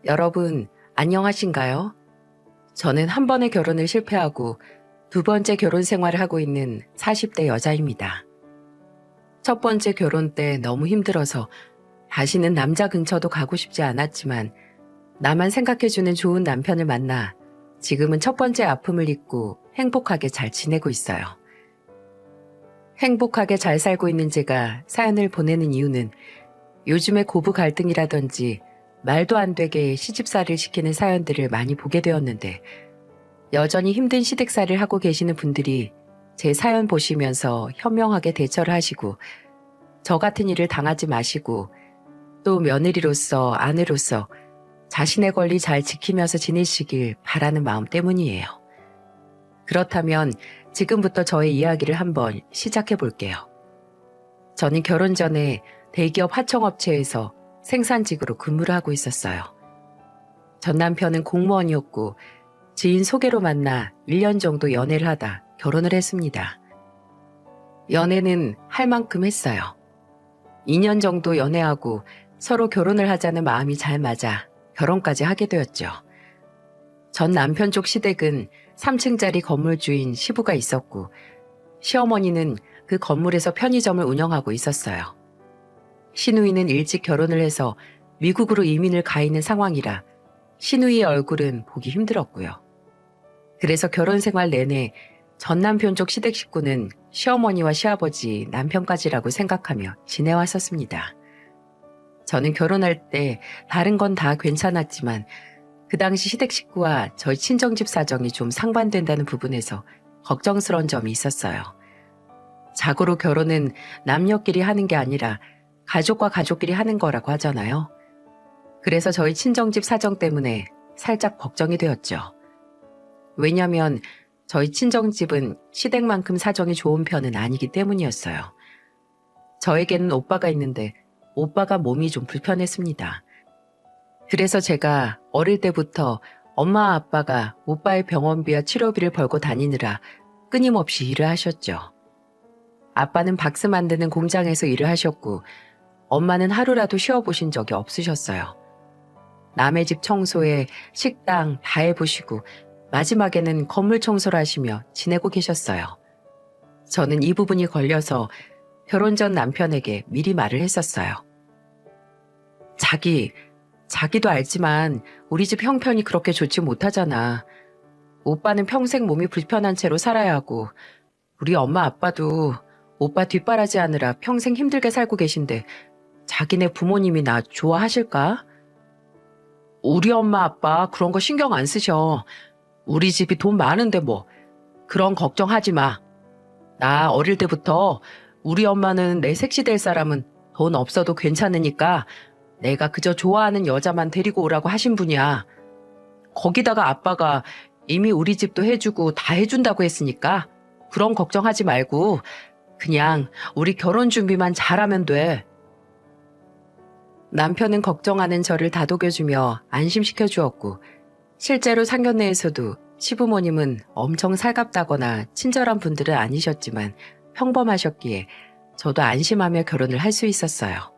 여러분, 안녕하신가요? 저는 한 번의 결혼을 실패하고 두 번째 결혼 생활을 하고 있는 40대 여자입니다. 첫 번째 결혼 때 너무 힘들어서 다시는 남자 근처도 가고 싶지 않았지만 나만 생각해주는 좋은 남편을 만나 지금은 첫 번째 아픔을 잊고 행복하게 잘 지내고 있어요. 행복하게 잘 살고 있는 제가 사연을 보내는 이유는 요즘에 고부 갈등이라든지 말도 안 되게 시집살이를 시키는 사연들을 많이 보게 되었는데 여전히 힘든 시댁살이를 하고 계시는 분들이 제 사연 보시면서 현명하게 대처를 하시고 저 같은 일을 당하지 마시고 또 며느리로서 아내로서 자신의 권리 잘 지키면서 지내시길 바라는 마음 때문이에요. 그렇다면 지금부터 저의 이야기를 한번 시작해 볼게요. 저는 결혼 전에 대기업 하청업체에서 생산직으로 근무를 하고 있었어요. 전 남편은 공무원이었고 지인 소개로 만나 1년 정도 연애를 하다 결혼을 했습니다. 연애는 할 만큼 했어요. 2년 정도 연애하고 서로 결혼을 하자는 마음이 잘 맞아 결혼까지 하게 되었죠. 전 남편 쪽 시댁은 3층짜리 건물주인 시부가 있었고 시어머니는 그 건물에서 편의점을 운영하고 있었어요. 시누이는 일찍 결혼을 해서 미국으로 이민을 가 있는 상황이라 시누이의 얼굴은 보기 힘들었고요. 그래서 결혼 생활 내내 전 남편 쪽 시댁 식구는 시어머니와 시아버지, 남편까지라고 생각하며 지내왔었습니다. 저는 결혼할 때 다른 건 다 괜찮았지만 그 당시 시댁 식구와 저희 친정집 사정이 좀 상반된다는 부분에서 걱정스러운 점이 있었어요. 자고로 결혼은 남녀끼리 하는 게 아니라 가족과 가족끼리 하는 거라고 하잖아요. 그래서 저희 친정집 사정 때문에 살짝 걱정이 되었죠. 왜냐면 저희 친정집은 시댁만큼 사정이 좋은 편은 아니기 때문이었어요. 저에게는 오빠가 있는데 오빠가 몸이 좀 불편했습니다. 그래서 제가 어릴 때부터 엄마 아빠가 오빠의 병원비와 치료비를 벌고 다니느라 끊임없이 일을 하셨죠. 아빠는 박스 만드는 공장에서 일을 하셨고 엄마는 하루라도 쉬어보신 적이 없으셨어요. 남의 집 청소에 식당 다 해보시고 마지막에는 건물 청소를 하시며 지내고 계셨어요. 저는 이 부분이 걸려서 결혼 전 남편에게 미리 말을 했었어요. 자기도 알지만 우리 집 형편이 그렇게 좋지 못하잖아. 오빠는 평생 몸이 불편한 채로 살아야 하고 우리 엄마 아빠도 오빠 뒷바라지 하느라 평생 힘들게 살고 계신데 자기네 부모님이 나 좋아하실까? 우리 엄마 아빠 그런 거 신경 안 쓰셔. 우리 집이 돈 많은데 뭐. 그런 걱정하지 마. 나 어릴 때부터 우리 엄마는 내 색시 될 사람은 돈 없어도 괜찮으니까 내가 그저 좋아하는 여자만 데리고 오라고 하신 분이야. 거기다가 아빠가 이미 우리 집도 해주고 다 해준다고 했으니까 그런 걱정하지 말고 그냥 우리 결혼 준비만 잘하면 돼. 남편은 걱정하는 저를 다독여주며 안심시켜 주었고 실제로 상견례에서도 시부모님은 엄청 살갑다거나 친절한 분들은 아니셨지만 평범하셨기에 저도 안심하며 결혼을 할 수 있었어요.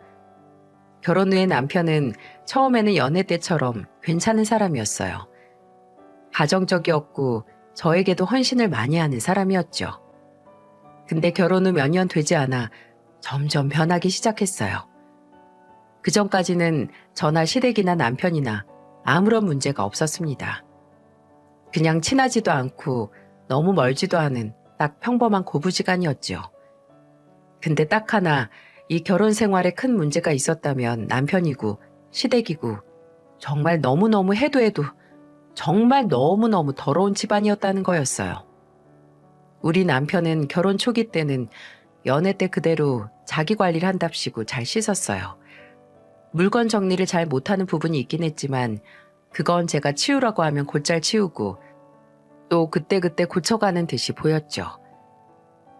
결혼 후에 남편은 처음에는 연애 때처럼 괜찮은 사람이었어요. 가정적이었고 저에게도 헌신을 많이 하는 사람이었죠. 근데 결혼 후 몇 년 되지 않아 점점 변하기 시작했어요. 그전까지는 저나 시댁이나 남편이나 아무런 문제가 없었습니다. 그냥 친하지도 않고 너무 멀지도 않은 딱 평범한 고부지간이었죠. 근데 딱 하나 이 결혼 생활에 큰 문제가 있었다면 남편이고 시댁이고 정말 너무너무 해도 정말 너무너무 더러운 집안이었다는 거였어요. 우리 남편은 결혼 초기 때는 연애 때 그대로 자기 관리를 한답시고 잘 씻었어요. 물건 정리를 잘 못하는 부분이 있긴 했지만 그건 제가 치우라고 하면 곧잘 치우고 또 그때그때 고쳐가는 듯이 보였죠.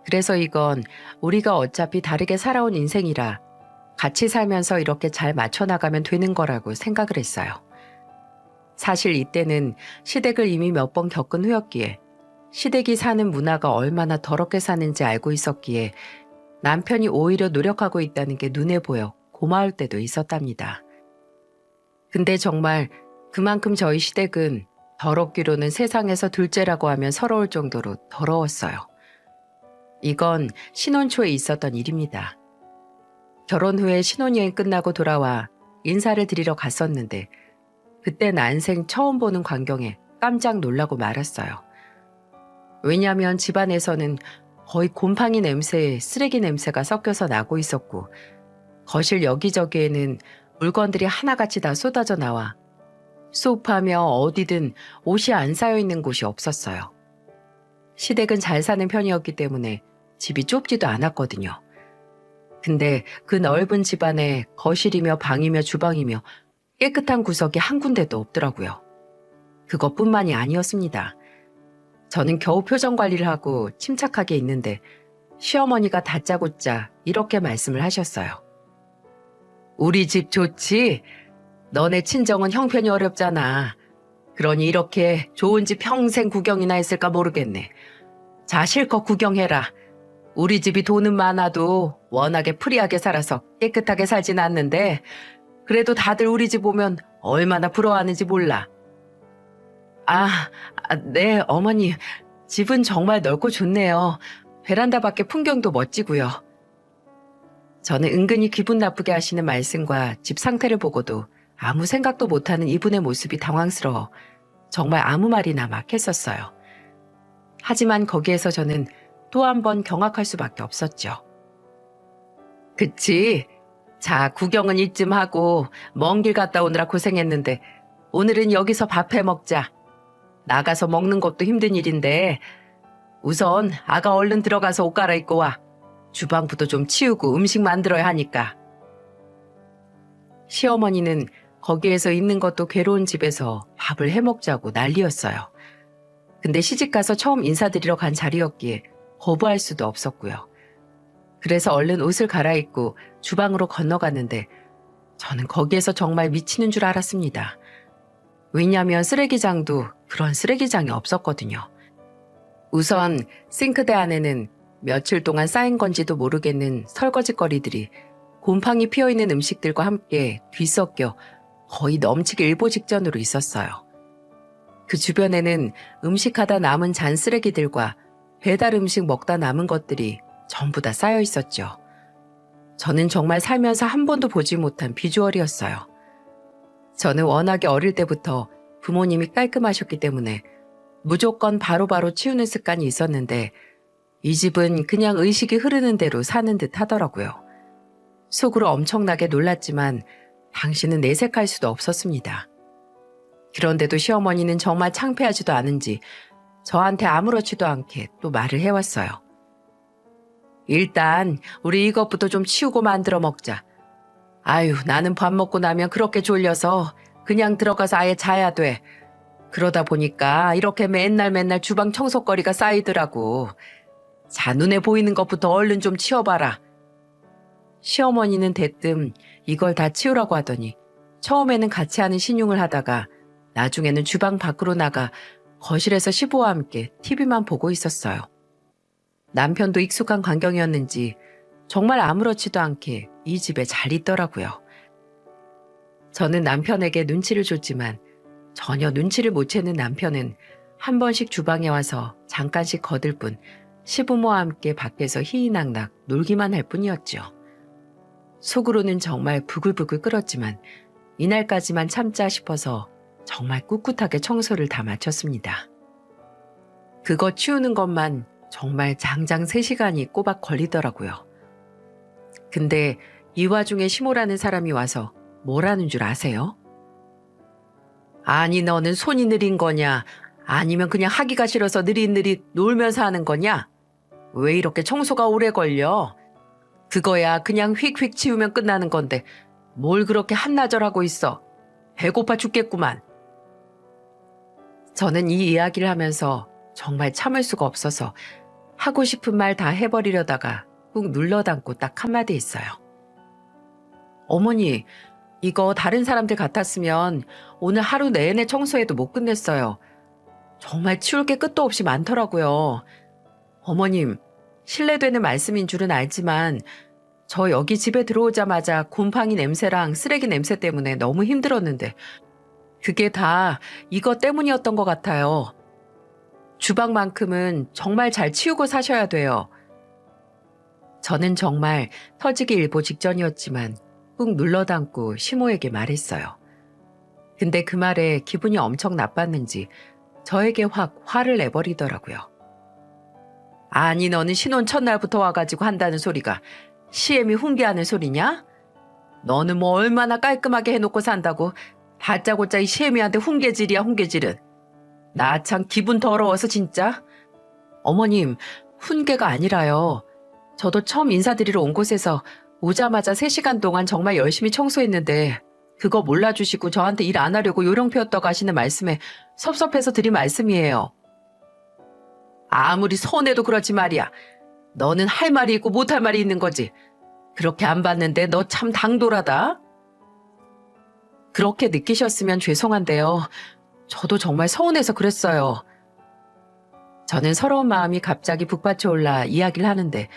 그래서 이건 우리가 어차피 다르게 살아온 인생이라 같이 살면서 이렇게 잘 맞춰나가면 되는 거라고 생각을 했어요. 사실 이때는 시댁을 이미 몇 번 겪은 후였기에 시댁이 사는 문화가 얼마나 더럽게 사는지 알고 있었기에 남편이 오히려 노력하고 있다는 게 눈에 보여 고마울 때도 있었답니다. 근데 정말 그만큼 저희 시댁은 더럽기로는 세상에서 둘째라고 하면 서러울 정도로 더러웠어요. 이건 신혼 초에 있었던 일입니다. 결혼 후에 신혼여행 끝나고 돌아와 인사를 드리러 갔었는데 그때 난생 처음 보는 광경에 깜짝 놀라고 말았어요. 왜냐하면 집안에서는 거의 곰팡이 냄새에 쓰레기 냄새가 섞여서 나고 있었고 거실 여기저기에는 물건들이 하나같이 다 쏟아져 나와 소파며 어디든 옷이 안 쌓여 있는 곳이 없었어요. 시댁은 잘 사는 편이었기 때문에 집이 좁지도 않았거든요. 근데 그 넓은 집안에 거실이며 방이며 주방이며 깨끗한 구석이 한 군데도 없더라고요. 그것뿐만이 아니었습니다. 저는 겨우 표정 관리를 하고 침착하게 있는데 시어머니가 다짜고짜 이렇게 말씀을 하셨어요. 우리 집 좋지? 너네 친정은 형편이 어렵잖아. 그러니 이렇게 좋은 집 평생 구경이나 했을까 모르겠네. 자, 실컷 구경해라. 우리 집이 돈은 많아도 워낙에 프리하게 살아서 깨끗하게 살진 않는데 그래도 다들 우리 집 오면 얼마나 부러워하는지 몰라. 네, 어머니. 집은 정말 넓고 좋네요. 베란다 밖에 풍경도 멋지고요. 저는 은근히 기분 나쁘게 하시는 말씀과 집 상태를 보고도 아무 생각도 못하는 이분의 모습이 당황스러워 정말 아무 말이나 막 했었어요. 하지만 거기에서 저는 또 한 번 경악할 수밖에 없었죠. 그치? 자, 구경은 이쯤 하고 먼 길 갔다 오느라 고생했는데 오늘은 여기서 밥 해 먹자. 나가서 먹는 것도 힘든 일인데 우선 아가 얼른 들어가서 옷 갈아입고 와. 주방부터 좀 치우고 음식 만들어야 하니까. 시어머니는 거기에서 있는 것도 괴로운 집에서 밥을 해 먹자고 난리였어요. 근데 시집가서 처음 인사드리러 간 자리였기에 거부할 수도 없었고요. 그래서 얼른 옷을 갈아입고 주방으로 건너갔는데 저는 거기에서 정말 미치는 줄 알았습니다. 왜냐하면 쓰레기장도 그런 쓰레기장이 없었거든요. 우선 싱크대 안에는 며칠 동안 쌓인 건지도 모르겠는 설거지거리들이 곰팡이 피어있는 음식들과 함께 뒤섞여 거의 넘치기 일보 직전으로 있었어요. 그 주변에는 음식하다 남은 잔 쓰레기들과 배달 음식 먹다 남은 것들이 전부 다 쌓여 있었죠. 저는 정말 살면서 한 번도 보지 못한 비주얼이었어요. 저는 워낙에 어릴 때부터 부모님이 깔끔하셨기 때문에 무조건 바로바로 치우는 습관이 있었는데 이 집은 그냥 의식이 흐르는 대로 사는 듯 하더라고요. 속으로 엄청나게 놀랐지만 당신은 내색할 수도 없었습니다. 그런데도 시어머니는 정말 창피하지도 않은지 저한테 아무렇지도 않게 또 말을 해왔어요. 일단 우리 이것부터 좀 치우고 만들어 먹자. 아유, 나는 밥 먹고 나면 그렇게 졸려서 그냥 들어가서 아예 자야 돼. 그러다 보니까 이렇게 맨날 주방 청소거리가 쌓이더라고. 자, 눈에 보이는 것부터 얼른 좀 치워봐라. 시어머니는 대뜸 이걸 다 치우라고 하더니 처음에는 같이 하는 신용을 하다가 나중에는 주방 밖으로 나가 거실에서 시부와 함께 TV만 보고 있었어요. 남편도 익숙한 광경이었는지 정말 아무렇지도 않게 이 집에 잘 있더라고요. 저는 남편에게 눈치를 줬지만 전혀 눈치를 못 채는 남편은 한 번씩 주방에 와서 잠깐씩 거들 뿐 시부모와 함께 밖에서 희희낙낙 놀기만 할 뿐이었죠. 속으로는 정말 부글부글 끓었지만 이날까지만 참자 싶어서 정말 꿋꿋하게 청소를 다 마쳤습니다. 그거 치우는 것만 정말 장장 3시간이 꼬박 걸리더라고요. 근데 이 와중에 시모라는 사람이 와서 뭐라는 줄 아세요? 아니, 너는 손이 느린 거냐? 아니면 그냥 하기가 싫어서 느릿느릿 놀면서 하는 거냐? 왜 이렇게 청소가 오래 걸려? 그거야 그냥 휙휙 치우면 끝나는 건데 뭘 그렇게 한나절 하고 있어? 배고파 죽겠구만. 저는 이 이야기를 하면서 정말 참을 수가 없어서 하고 싶은 말 다 해버리려다가 꾹 눌러 담고 딱 한마디 했어요. 어머니, 이거 다른 사람들 같았으면 오늘 하루 내내 청소해도 못 끝냈어요. 정말 치울 게 끝도 없이 많더라고요. 어머님, 실례되는 말씀인 줄은 알지만 저 여기 집에 들어오자마자 곰팡이 냄새랑 쓰레기 냄새 때문에 너무 힘들었는데 그게 다 이것 때문이었던 것 같아요. 주방만큼은 정말 잘 치우고 사셔야 돼요. 저는 정말 터지기 일보 직전이었지만 꾹 눌러 담고 시모에게 말했어요. 근데 그 말에 기분이 엄청 나빴는지 저에게 확 화를 내버리더라고요. 아니 너는 신혼 첫날부터 와가지고 한다는 소리가 시엠이 훈계하는 소리냐? 너는 뭐 얼마나 깔끔하게 해놓고 산다고 다짜고짜 이 시엠이한테 훈계질이야 훈계질은. 나 참 기분 더러워서 진짜. 어머님, 훈계가 아니라요. 저도 처음 인사드리러 온 곳에서 오자마자 3시간 동안 정말 열심히 청소했는데 그거 몰라주시고 저한테 일 안 하려고 요령 피웠다고 하시는 말씀에 섭섭해서 드린 말씀이에요. 아무리 서운해도 그렇지 말이야. 너는 할 말이 있고 못할 말이 있는 거지. 그렇게 안 봤는데 너 참 당돌하다. 그렇게 느끼셨으면 죄송한데요. 저도 정말 서운해서 그랬어요. 저는 서러운 마음이 갑자기 북받쳐 올라 이야기를 하는데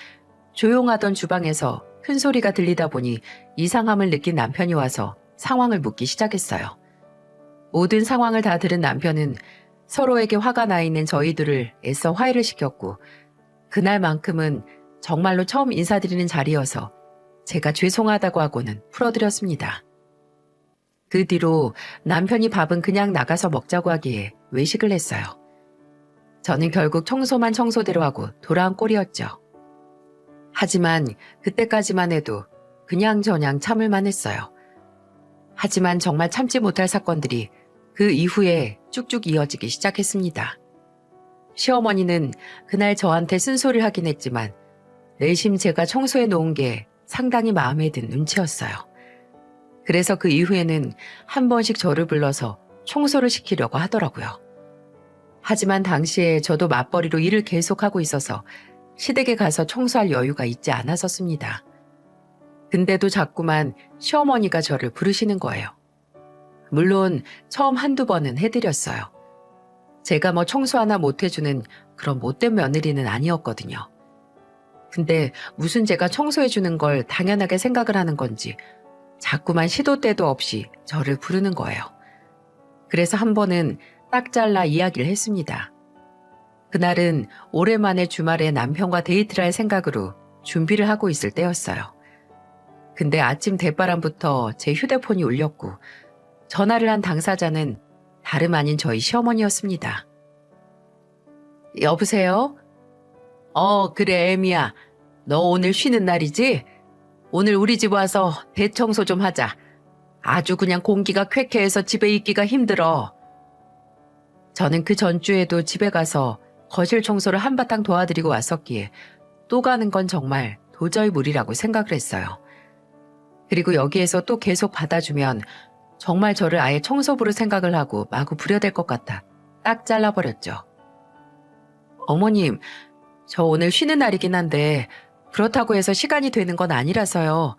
조용하던 주방에서 큰 소리가 들리다 보니 이상함을 느낀 남편이 와서 상황을 묻기 시작했어요. 모든 상황을 다 들은 남편은 서로에게 화가 나 있는 저희들을 애써 화해를 시켰고 그날만큼은 정말로 처음 인사드리는 자리여서 제가 죄송하다고 하고는 풀어드렸습니다. 그 뒤로 남편이 밥은 그냥 나가서 먹자고 하기에 외식을 했어요. 저는 결국 청소만 청소대로 하고 돌아온 꼴이었죠. 하지만 그때까지만 해도 그냥저냥 참을만 했어요. 하지만 정말 참지 못할 사건들이 그 이후에 쭉쭉 이어지기 시작했습니다. 시어머니는 그날 저한테 쓴소리를 하긴 했지만 내심 제가 청소해 놓은 게 상당히 마음에 든 눈치였어요. 그래서 그 이후에는 한 번씩 저를 불러서 청소를 시키려고 하더라고요. 하지만 당시에 저도 맞벌이로 일을 계속하고 있어서 시댁에 가서 청소할 여유가 있지 않았었습니다. 근데도 자꾸만 시어머니가 저를 부르시는 거예요. 물론 처음 한두 번은 해드렸어요. 제가 뭐 청소 하나 못 해주는 그런 못된 며느리는 아니었거든요. 근데 무슨 제가 청소해주는 걸 당연하게 생각을 하는 건지 자꾸만 시도 때도 없이 저를 부르는 거예요. 그래서 한 번은 딱 잘라 이야기를 했습니다. 그날은 오랜만에 주말에 남편과 데이트를 할 생각으로 준비를 하고 있을 때였어요. 근데 아침 대바람부터 제 휴대폰이 울렸고 전화를 한 당사자는 다름 아닌 저희 시어머니였습니다. 여보세요? 그래 애미야. 너 오늘 쉬는 날이지? 오늘 우리 집 와서 대청소 좀 하자. 아주 그냥 공기가 쾌쾌해서 집에 있기가 힘들어. 저는 그 전주에도 집에 가서 거실 청소를 한바탕 도와드리고 왔었기에 또 가는 건 정말 도저히 무리라고 생각을 했어요. 그리고 여기에서 또 계속 받아주면 정말 저를 아예 청소부로 생각을 하고 마구 부려댈 것 같아 딱 잘라버렸죠. 어머님, 저 오늘 쉬는 날이긴 한데 그렇다고 해서 시간이 되는 건 아니라서요.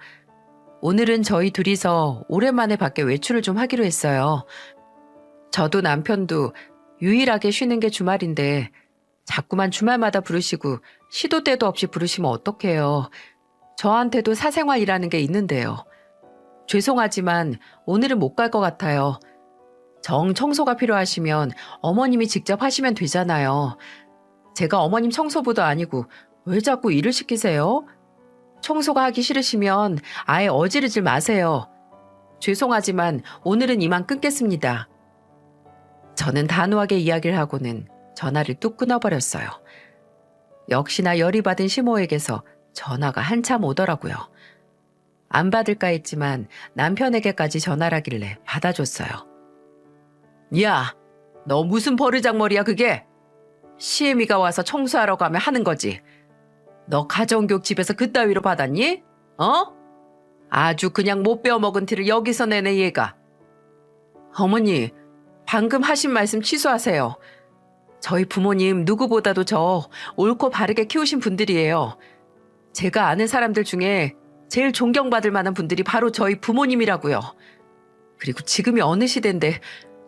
오늘은 저희 둘이서 오랜만에 밖에 외출을 좀 하기로 했어요. 저도 남편도 유일하게 쉬는 게 주말인데 자꾸만 주말마다 부르시고 시도 때도 없이 부르시면 어떡해요. 저한테도 사생활이라는 게 있는데요. 죄송하지만 오늘은 못 갈 것 같아요. 정 청소가 필요하시면 어머님이 직접 하시면 되잖아요. 제가 어머님 청소부도 아니고 왜 자꾸 일을 시키세요? 청소가 하기 싫으시면 아예 어지르지 마세요. 죄송하지만 오늘은 이만 끊겠습니다. 저는 단호하게 이야기를 하고는 전화를 뚝 끊어버렸어요. 역시나 열이 받은 시모에게서 전화가 한참 오더라고요. 안 받을까 했지만 남편에게까지 전화를 하길래 받아줬어요. 야, 너 무슨 버르장머리야 그게? 시애미가 와서 청소하라고 하면 하는 거지. 너 가정교육 집에서 그따위로 받았니? 아주 그냥 못 배워먹은 티를 여기서 내네 얘가. 어머니, 방금 하신 말씀 취소하세요. 저희 부모님 누구보다도 저 옳고 바르게 키우신 분들이에요. 제가 아는 사람들 중에 제일 존경받을 만한 분들이 바로 저희 부모님이라고요. 그리고 지금이 어느 시대인데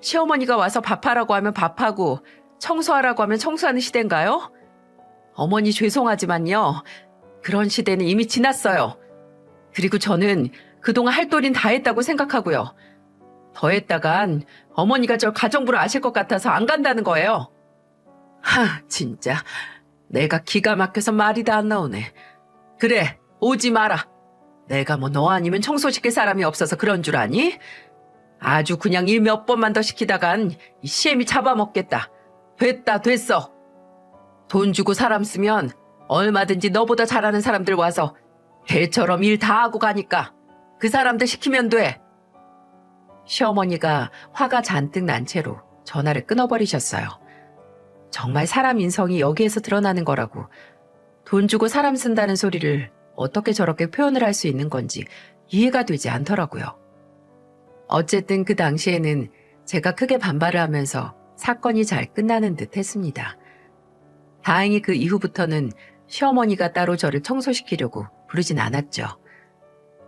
시어머니가 와서 밥하라고 하면 밥하고 청소하라고 하면 청소하는 시대인가요? 어머니 죄송하지만요. 그런 시대는 이미 지났어요. 그리고 저는 그동안 할 도리는 다 했다고 생각하고요. 더했다간 어머니가 저 가정부를 아실 것 같아서 안 간다는 거예요. 진짜 내가 기가 막혀서 말이 다 안 나오네. 그래, 오지 마라. 내가 뭐 너 아니면 청소시킬 사람이 없어서 그런 줄 아니? 아주 그냥 일 몇 번만 더 시키다간 이 시엠이 잡아먹겠다. 됐어. 돈 주고 사람 쓰면 얼마든지 너보다 잘하는 사람들 와서 개처럼 일 다 하고 가니까 그 사람들 시키면 돼. 시어머니가 화가 잔뜩 난 채로 전화를 끊어버리셨어요. 정말 사람 인성이 여기에서 드러나는 거라고. 돈 주고 사람 쓴다는 소리를 어떻게 저렇게 표현을 할 수 있는 건지 이해가 되지 않더라고요. 어쨌든 그 당시에는 제가 크게 반발을 하면서 사건이 잘 끝나는 듯 했습니다. 다행히 그 이후부터는 시어머니가 따로 저를 청소시키려고 부르진 않았죠.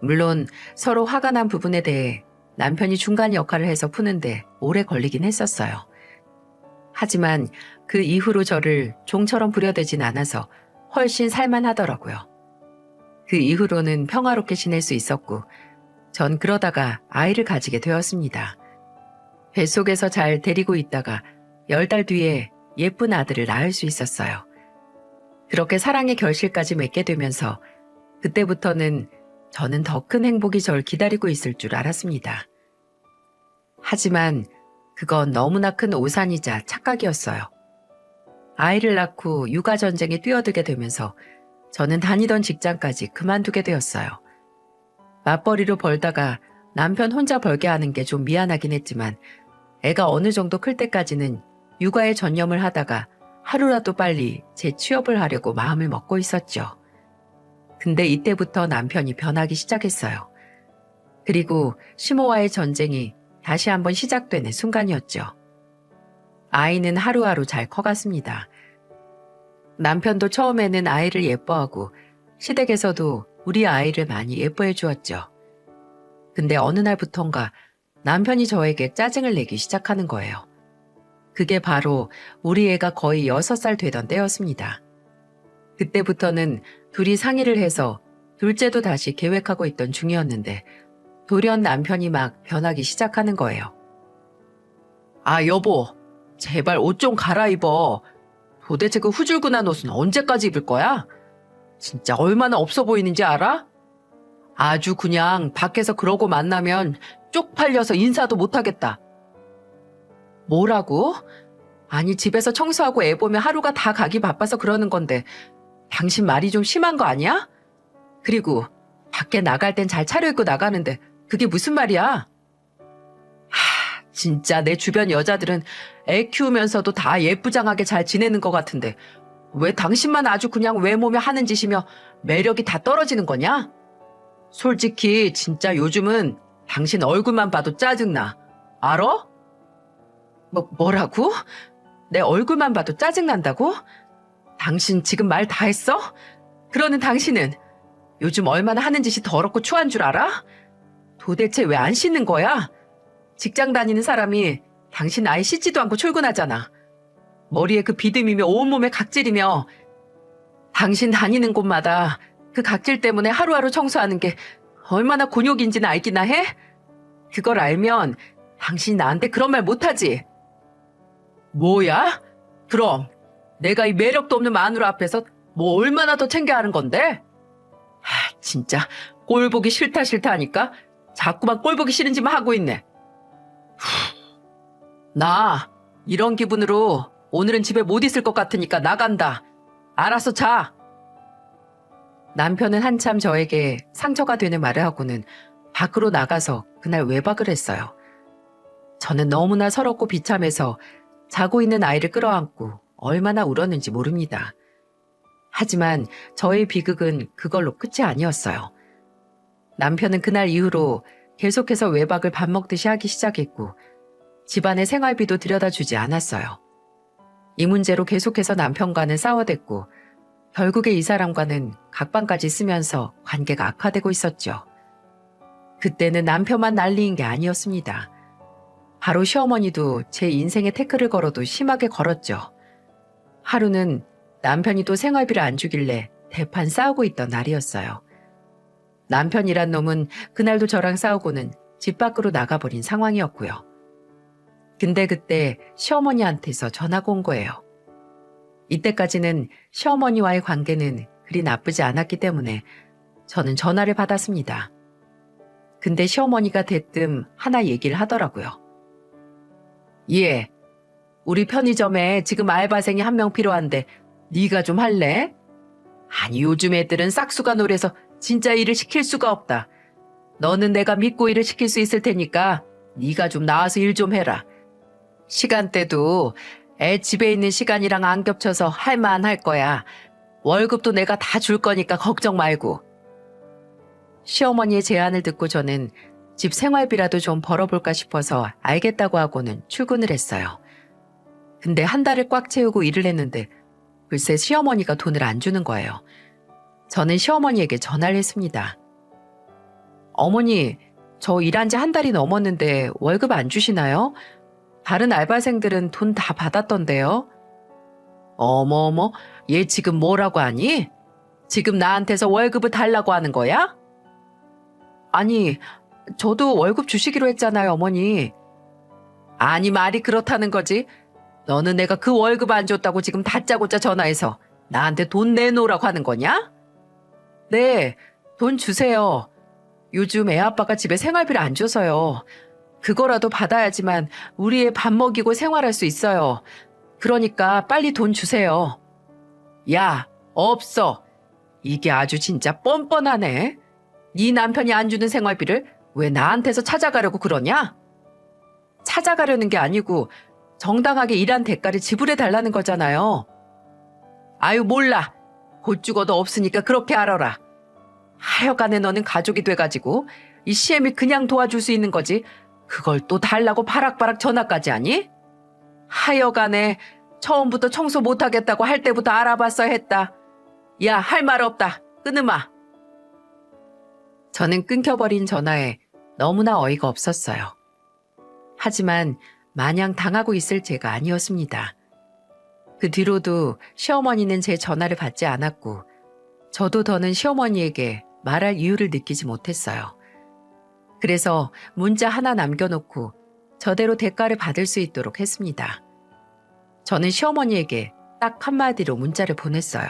물론 서로 화가 난 부분에 대해 남편이 중간 역할을 해서 푸는데 오래 걸리긴 했었어요. 하지만 그 이후로 저를 종처럼 부려대진 않아서 훨씬 살만하더라고요. 그 이후로는 평화롭게 지낼 수 있었고 전 그러다가 아이를 가지게 되었습니다. 뱃속에서 잘 데리고 있다가 10달 뒤에 예쁜 아들을 낳을 수 있었어요. 그렇게 사랑의 결실까지 맺게 되면서 그때부터는 저는 더 큰 행복이 절 기다리고 있을 줄 알았습니다. 하지만 그건 너무나 큰 오산이자 착각이었어요. 아이를 낳고 육아전쟁에 뛰어들게 되면서 저는 다니던 직장까지 그만두게 되었어요. 맞벌이로 벌다가 남편 혼자 벌게 하는 게 좀 미안하긴 했지만 애가 어느 정도 클 때까지는 육아에 전념을 하다가 하루라도 빨리 재취업을 하려고 마음을 먹고 있었죠. 근데 이때부터 남편이 변하기 시작했어요. 그리고 시모와의 전쟁이 다시 한번 시작되는 순간이었죠. 아이는 하루하루 잘 커갔습니다. 남편도 처음에는 아이를 예뻐하고 시댁에서도 우리 아이를 많이 예뻐해 주었죠. 근데 어느 날부턴가 남편이 저에게 짜증을 내기 시작하는 거예요. 그게 바로 우리 애가 거의 6살 되던 때였습니다. 그때부터는 둘이 상의를 해서 둘째도 다시 계획하고 있던 중이었는데 돌연 남편이 막 변하기 시작하는 거예요. 여보, 제발 옷 좀 갈아입어. 도대체 그 후줄근한 옷은 언제까지 입을 거야? 진짜 얼마나 없어 보이는지 알아? 아주 그냥 밖에서 그러고 만나면 쪽팔려서 인사도 못하겠다. 뭐라고? 아니 집에서 청소하고 애 보면 하루가 다 가기 바빠서 그러는 건데 당신 말이 좀 심한 거 아니야? 그리고 밖에 나갈 땐 잘 차려입고 나가는데 그게 무슨 말이야? 진짜 내 주변 여자들은 애 키우면서도 다 예쁘장하게 잘 지내는 것 같은데 왜 당신만 아주 그냥 외모며 하는 짓이며 매력이 다 떨어지는 거냐? 솔직히 진짜 요즘은 당신 얼굴만 봐도 짜증나. 알아? 뭐라고? 내 얼굴만 봐도 짜증난다고? 당신 지금 말 다 했어? 그러는 당신은 요즘 얼마나 하는 짓이 더럽고 추한 줄 알아? 도대체 왜 안 씻는 거야? 직장 다니는 사람이 당신 아이 씻지도 않고 출근하잖아. 머리에 그 비듬이며 온몸에 각질이며 당신 다니는 곳마다 그 각질 때문에 하루하루 청소하는 게 얼마나 곤욕인지는 알기나 해? 그걸 알면 당신 나한테 그런 말 못하지. 뭐야? 그럼 내가 이 매력도 없는 마누라 앞에서 뭐 얼마나 더 챙겨야 하는 건데? 진짜 꼴 보기 싫다 하니까 자꾸만 꼴 보기 싫은 짓만 하고 있네. 나 이런 기분으로 오늘은 집에 못 있을 것 같으니까 나간다. 알아서 자. 남편은 한참 저에게 상처가 되는 말을 하고는 밖으로 나가서 그날 외박을 했어요. 저는 너무나 서럽고 비참해서 자고 있는 아이를 끌어안고 얼마나 울었는지 모릅니다. 하지만 저의 비극은 그걸로 끝이 아니었어요. 남편은 그날 이후로 계속해서 외박을 밥 먹듯이 하기 시작했고 집안의 생활비도 들여다주지 않았어요. 이 문제로 계속해서 남편과는 싸워댔고 결국에 이 사람과는 각방까지 쓰면서 관계가 악화되고 있었죠. 그때는 남편만 난리인 게 아니었습니다. 바로 시어머니도 제 인생에 태클을 걸어도 심하게 걸었죠. 하루는 남편이 또 생활비를 안 주길래 대판 싸우고 있던 날이었어요. 남편이란 놈은 그날도 저랑 싸우고는 집 밖으로 나가버린 상황이었고요. 근데 그때 시어머니한테서 전화가 온 거예요. 이때까지는 시어머니와의 관계는 그리 나쁘지 않았기 때문에 저는 전화를 받았습니다. 근데 시어머니가 대뜸 하나 얘기를 하더라고요. 예, 우리 편의점에 지금 알바생이 한 명 필요한데 네가 좀 할래? 아니 요즘 애들은 싹수가 노래서 진짜 일을 시킬 수가 없다. 너는 내가 믿고 일을 시킬 수 있을 테니까 네가 좀 나와서 일 좀 해라. 시간대도 애 집에 있는 시간이랑 안 겹쳐서 할만할 거야. 월급도 내가 다 줄 거니까 걱정 말고. 시어머니의 제안을 듣고 저는 집 생활비라도 좀 벌어볼까 싶어서 알겠다고 하고는 출근을 했어요. 근데 한 달을 꽉 채우고 일을 했는데 글쎄 시어머니가 돈을 안 주는 거예요. 저는 시어머니에게 전화를 했습니다. 어머니, 저 일한 지 한 달이 넘었는데 월급 안 주시나요? 다른 알바생들은 돈 다 받았던데요. 어머어머, 얘 지금 뭐라고 하니? 지금 나한테서 월급을 달라고 하는 거야? 아니, 저도 월급 주시기로 했잖아요, 어머니. 아니, 말이 그렇다는 거지. 너는 내가 그 월급 안 줬다고 지금 다짜고짜 전화해서 나한테 돈 내놓으라고 하는 거냐? 네, 돈 주세요. 요즘 애 아빠가 집에 생활비를 안 줘서요. 그거라도 받아야지만 우리 애 밥 먹이고 생활할 수 있어요. 그러니까 빨리 돈 주세요. 야, 없어. 이게 아주 진짜 뻔뻔하네. 네 남편이 안 주는 생활비를 왜 나한테서 찾아가려고 그러냐? 찾아가려는 게 아니고 정당하게 일한 대가를 지불해 달라는 거잖아요. 아유 몰라. 곧 죽어도 없으니까 그렇게 알아라. 하여간에 너는 가족이 돼가지고 이 시엠이 그냥 도와줄 수 있는 거지 그걸 또 달라고 바락바락 전화까지 하니? 하여간에 처음부터 청소 못하겠다고 할 때부터 알아봤어야 했다. 야, 할 말 없다. 끊으마. 저는 끊겨버린 전화에 너무나 어이가 없었어요. 하지만 마냥 당하고 있을 제가 아니었습니다. 그 뒤로도 시어머니는 제 전화를 받지 않았고 저도 더는 시어머니에게 말할 이유를 느끼지 못했어요. 그래서 문자 하나 남겨놓고 저대로 대가를 받을 수 있도록 했습니다. 저는 시어머니에게 딱 한마디로 문자를 보냈어요.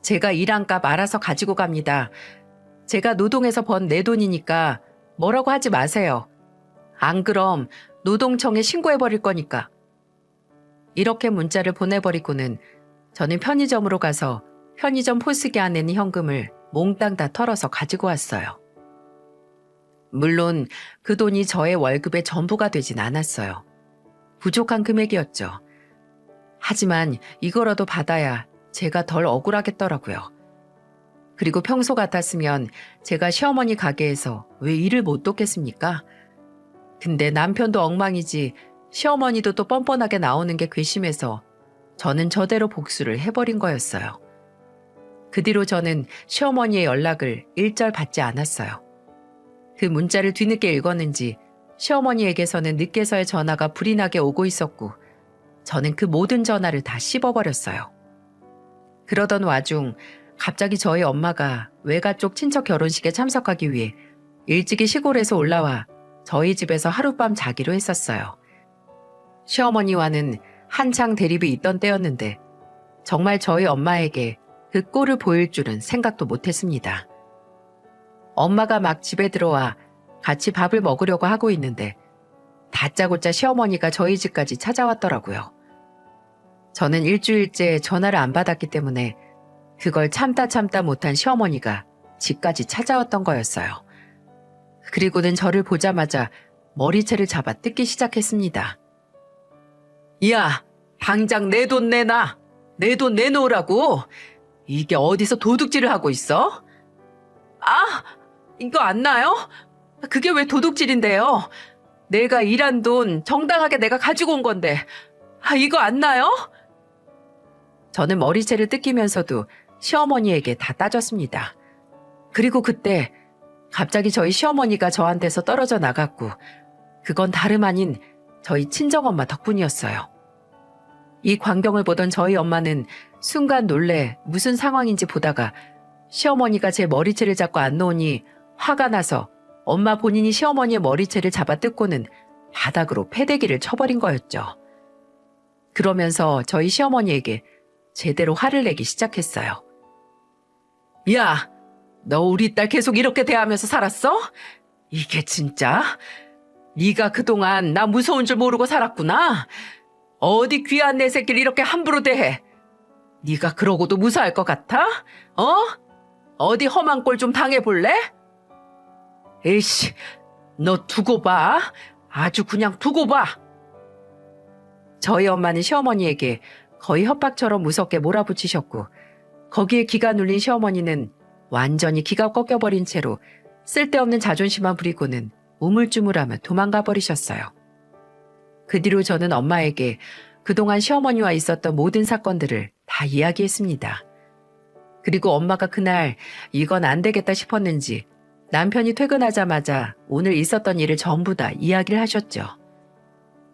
제가 일한 값 알아서 가지고 갑니다. 제가 노동해서 번 내 돈이니까 뭐라고 하지 마세요. 안 그럼 노동청에 신고해버릴 거니까. 이렇게 문자를 보내버리고는 저는 편의점으로 가서 편의점 포스기 안에는 현금을 몽땅 다 털어서 가지고 왔어요. 물론 그 돈이 저의 월급의 전부가 되진 않았어요. 부족한 금액이었죠. 하지만 이거라도 받아야 제가 덜 억울하겠더라고요. 그리고 평소 같았으면 제가 시어머니 가게에서 왜 일을 못 돕겠습니까? 근데 남편도 엉망이지 시어머니도 또 뻔뻔하게 나오는 게 괘씸해서 저는 저대로 복수를 해버린 거였어요. 그 뒤로 저는 시어머니의 연락을 일절 받지 않았어요. 그 문자를 뒤늦게 읽었는지 시어머니에게서는 늦게서야 전화가 불이 나게 오고 있었고 저는 그 모든 전화를 다 씹어버렸어요. 그러던 와중 갑자기 저희 엄마가 외가 쪽 친척 결혼식에 참석하기 위해 일찍이 시골에서 올라와 저희 집에서 하룻밤 자기로 했었어요. 시어머니와는 한창 대립이 있던 때였는데 정말 저희 엄마에게 그 꼴을 보일 줄은 생각도 못했습니다. 엄마가 막 집에 들어와 같이 밥을 먹으려고 하고 있는데 다짜고짜 시어머니가 저희 집까지 찾아왔더라고요. 저는 일주일째 전화를 안 받았기 때문에 그걸 참다 못한 시어머니가 집까지 찾아왔던 거였어요. 그리고는 저를 보자마자 머리채를 잡아 뜯기 시작했습니다. 야, 당장 내 돈 내놔. 내 돈 내놓으라고. 이게 어디서 도둑질을 하고 있어? 아, 이거 안 나요? 그게 왜 도둑질인데요? 내가 일한 돈 정당하게 내가 가지고 온 건데 이거 안 나요? 저는 머리채를 뜯기면서도 시어머니에게 다 따졌습니다. 그리고 그때 갑자기 저희 시어머니가 저한테서 떨어져 나갔고 그건 다름 아닌 저희 친정엄마 덕분이었어요. 이 광경을 보던 저희 엄마는 순간 놀래 무슨 상황인지 보다가 시어머니가 제 머리채를 잡고 안 놓으니 화가 나서 엄마 본인이 시어머니의 머리채를 잡아 뜯고는 바닥으로 패대기를 쳐버린 거였죠. 그러면서 저희 시어머니에게 제대로 화를 내기 시작했어요. 야, 너 우리 딸 계속 이렇게 대하면서 살았어? 이게 진짜? 네가 그동안 나 무서운 줄 모르고 살았구나. 어디 귀한 내 새끼를 이렇게 함부로 대해. 네가 그러고도 무사할 것 같아? 어? 어디 험한 꼴 좀 당해볼래? 에이씨, 너 두고 봐. 아주 그냥 두고 봐. 저희 엄마는 시어머니에게 거의 협박처럼 무섭게 몰아붙이셨고 거기에 기가 눌린 시어머니는 완전히 기가 꺾여버린 채로 쓸데없는 자존심만 부리고는 우물쭈물하며 도망가 버리셨어요. 그 뒤로 저는 엄마에게 그동안 시어머니와 있었던 모든 사건들을 다 이야기했습니다. 그리고 엄마가 그날 이건 안 되겠다 싶었는지 남편이 퇴근하자마자 오늘 있었던 일을 전부 다 이야기를 하셨죠.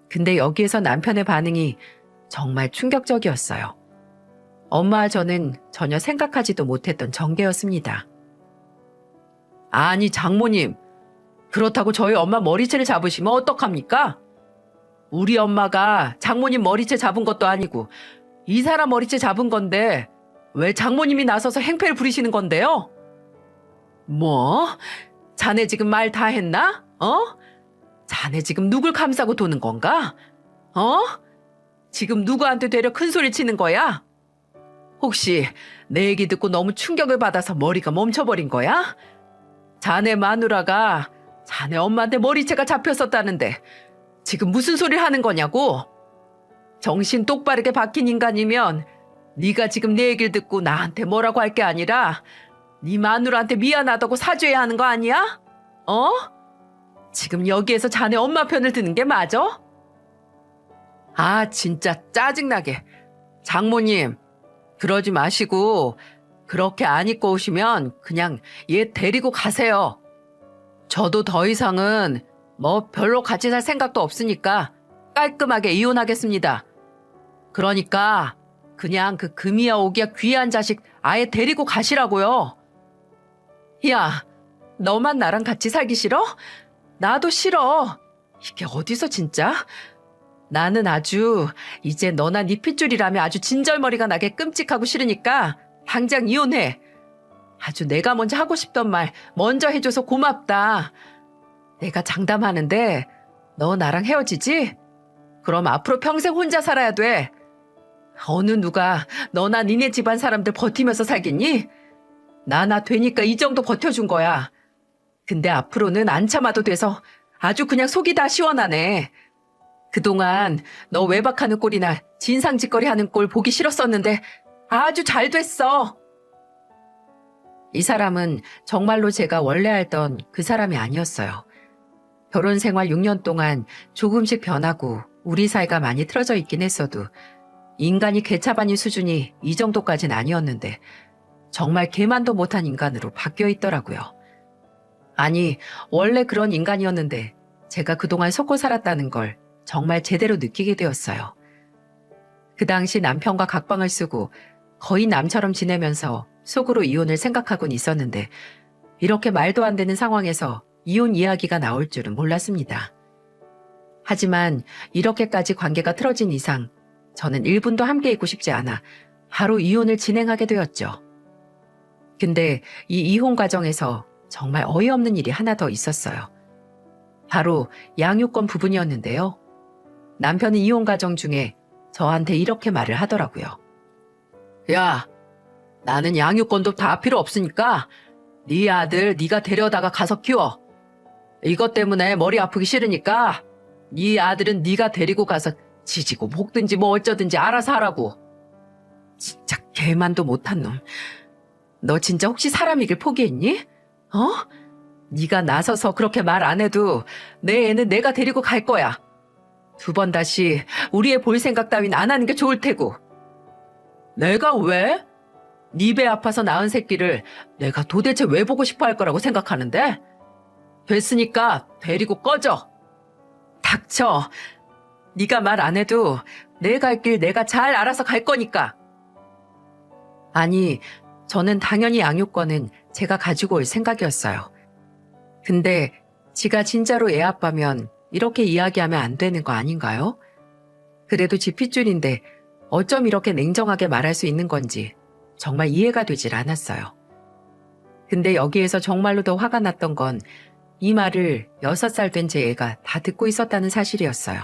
근데 여기에서 남편의 반응이 정말 충격적이었어요. 엄마와 저는 전혀 생각하지도 못했던 전개였습니다. 아니 장모님, 그렇다고 저희 엄마 머리채를 잡으시면 어떡합니까? 우리 엄마가 장모님 머리채 잡은 것도 아니고 이 사람 머리채 잡은 건데 왜 장모님이 나서서 행패를 부리시는 건데요? 뭐? 자네 지금 말 다 했나? 자네 지금 누굴 감싸고 도는 건가? 지금 누구한테 되려 큰 소리 치는 거야? 혹시 내 얘기 듣고 너무 충격을 받아서 머리가 멈춰버린 거야? 자네 마누라가 자네 엄마한테 머리채가 잡혔었다는데 지금 무슨 소리를 하는 거냐고? 정신 똑바르게 박힌 인간이면 네가 지금 내 얘기를 듣고 나한테 뭐라고 할 게 아니라 네 마누라한테 미안하다고 사죄해야 하는 거 아니야? 지금 여기에서 자네 엄마 편을 드는 게 맞아? 아, 진짜 짜증나게. 장모님, 그러지 마시고 그렇게 안 입고 오시면 그냥 얘 데리고 가세요. 저도 더 이상은 뭐 별로 같이 살 생각도 없으니까 깔끔하게 이혼하겠습니다. 그러니까 그냥 그 금이야 오기야 귀한 자식 아예 데리고 가시라고요. 야, 너만 나랑 같이 살기 싫어? 나도 싫어. 이게 어디서 진짜? 나는 아주 이제 너나 네 핏줄이라며 아주 진절머리가 나게 끔찍하고 싫으니까 당장 이혼해. 아주 내가 먼저 하고 싶던 말 먼저 해줘서 고맙다. 내가 장담하는데 너 나랑 헤어지지? 그럼 앞으로 평생 혼자 살아야 돼. 어느 누가 너나 니네 집안 사람들 버티면서 살겠니? 나나 되니까 이 정도 버텨준 거야. 근데 앞으로는 안 참아도 돼서 아주 그냥 속이 다 시원하네. 그동안 너 외박하는 꼴이나 진상짓거리 하는 꼴 보기 싫었었는데 아주 잘 됐어. 이 사람은 정말로 제가 원래 알던 그 사람이 아니었어요. 결혼 생활 6년 동안 조금씩 변하고 우리 사이가 많이 틀어져 있긴 했어도 인간이 개차반인 수준이 이 정도까진 아니었는데 정말 개만도 못한 인간으로 바뀌어 있더라고요. 아니, 원래 그런 인간이었는데 제가 그동안 속고 살았다는 걸 정말 제대로 느끼게 되었어요. 그 당시 남편과 각방을 쓰고 거의 남처럼 지내면서 속으로 이혼을 생각하곤 있었는데 이렇게 말도 안 되는 상황에서 이혼 이야기가 나올 줄은 몰랐습니다. 하지만 이렇게까지 관계가 틀어진 이상 저는 1분도 함께 있고 싶지 않아 바로 이혼을 진행하게 되었죠. 근데 이 이혼 과정에서 정말 어이없는 일이 하나 더 있었어요. 바로 양육권 부분이었는데요. 남편은 이혼 과정 중에 저한테 이렇게 말을 하더라고요. 야, 나는 양육권도 다 필요 없으니까 네 아들 네가 데려다가 가서 키워. 이것 때문에 머리 아프기 싫으니까 네 아들은 네가 데리고 가서 지지고 볶든지 뭐 어쩌든지 알아서 하라고. 진짜 개만도 못한 놈. 너 진짜 혹시 사람이길 포기했니? 네가 나서서 그렇게 말 안 해도 내 애는 내가 데리고 갈 거야. 2번 다시 우리 애 볼 생각 따윈 안 하는 게 좋을 테고. 내가 왜? 네 배 아파서 낳은 새끼를 내가 도대체 왜 보고 싶어 할 거라고 생각하는데? 됐으니까 데리고 꺼져. 닥쳐. 네가 말 안 해도 내 갈 길 내가 잘 알아서 갈 거니까. 아니, 저는 당연히 양육권은 제가 가지고 올 생각이었어요. 근데 지가 진짜로 애 아빠면 이렇게 이야기하면 안 되는 거 아닌가요? 그래도 지 핏줄인데 어쩜 이렇게 냉정하게 말할 수 있는 건지 정말 이해가 되질 않았어요. 근데 여기에서 정말로 더 화가 났던 건 이 말을 6살 된 제 애가 다 듣고 있었다는 사실이었어요.